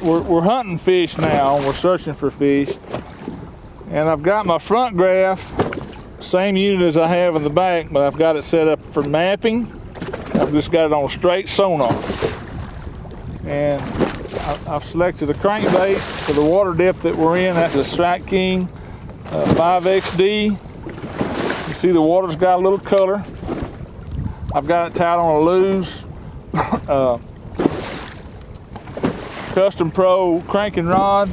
we're hunting fish now. We're searching for fish. And I've got my front graph, same unit as I have in the back, but I've got it set up for mapping. I've just got it on straight sonar. And I've selected a crankbait for the water depth that we're in. That's a Strike King 5XD. You see the water's got a little color. I've got it tied on a Lew's Custom Pro cranking rod,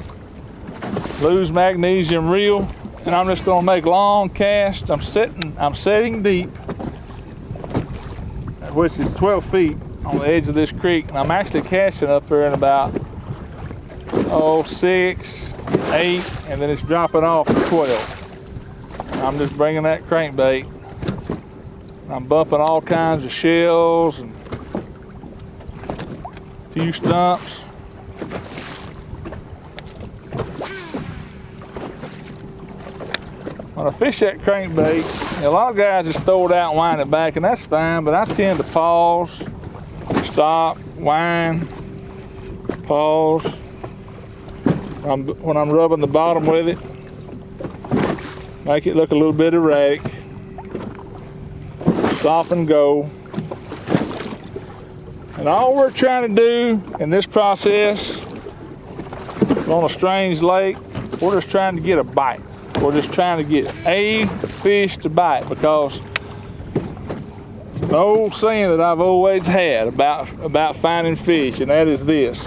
Lew's magnesium reel, and I'm just going to make long casts. I'm setting deep, which is 12 feet on the edge of this creek, and I'm actually casting up there in about 6, 8, and then it's dropping off to 12. And I'm just bringing that crankbait. I'm bumping all kinds of shells and a few stumps. When I fish that crankbait, a lot of guys just throw it out and wind it back, and that's fine, but I tend to pause, stop, wind, pause. When I'm rubbing the bottom with it, make it look a little bit erratic. Stop and go. And all we're trying to do in this process on a strange lake, we're just trying to get a bite. We're just trying to get a fish to bite, because the old saying that I've always had about finding fish, and that is this: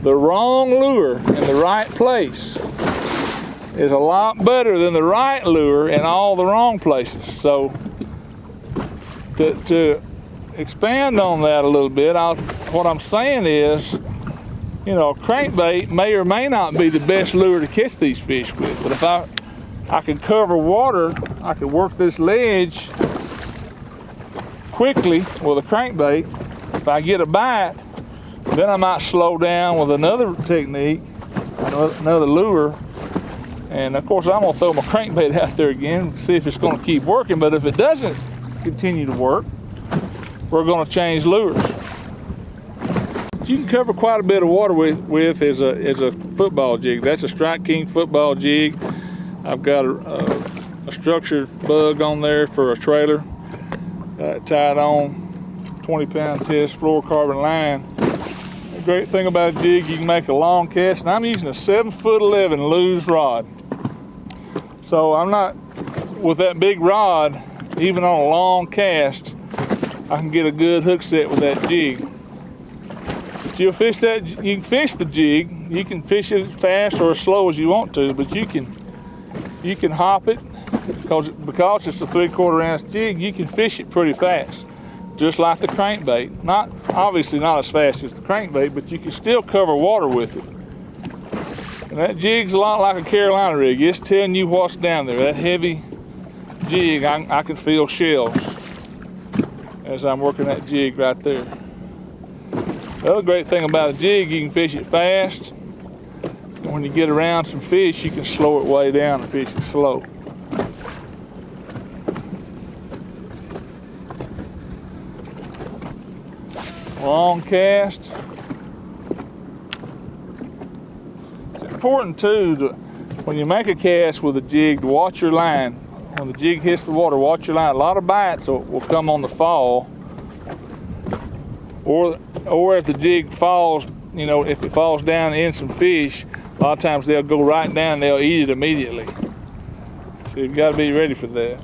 the wrong lure in the right place is a lot better than the right lure in all the wrong places. So to expand on that a little bit, what I'm saying is, you know, crankbait may or may not be the best lure to catch these fish with, but if I could cover water, I could work this ledge quickly with a crankbait. If I get a bite, then I might slow down with another technique, another lure. And of course, I'm gonna throw my crankbait out there again, see if it's gonna keep working. But if it doesn't continue to work, we're gonna change lures. You can cover quite a bit of water with is a football jig. That's a Strike King football jig. I've got a structured bug on there for a trailer. Got it tied on 20-pound test fluorocarbon line. The great thing about a jig, you can make a long cast, and I'm using a 7'11" Lew's rod. So I'm not, with that big rod, even on a long cast, I can get a good hook set with that jig. You'll fish that. You can fish the jig. You can fish it as fast or as slow as you want to, but you can hop it because it's a 3/4 ounce jig. You can fish it pretty fast, just like the crankbait. Obviously not as fast as the crankbait, but you can still cover water with it. And that jig's a lot like a Carolina rig. It's telling you what's down there. That heavy jig, I can feel shells as I'm working that jig right there. The other great thing about a jig, you can fish it fast. And when you get around some fish, you can slow it way down and fish it slow. Long cast. It's important too, when you make a cast with a jig, to watch your line. When the jig hits the water, watch your line. A lot of bites will come on the fall. Or if the jig falls, you know, if it falls down in some fish, a lot of times they'll go right down and they'll eat it immediately. So you've got to be ready for that.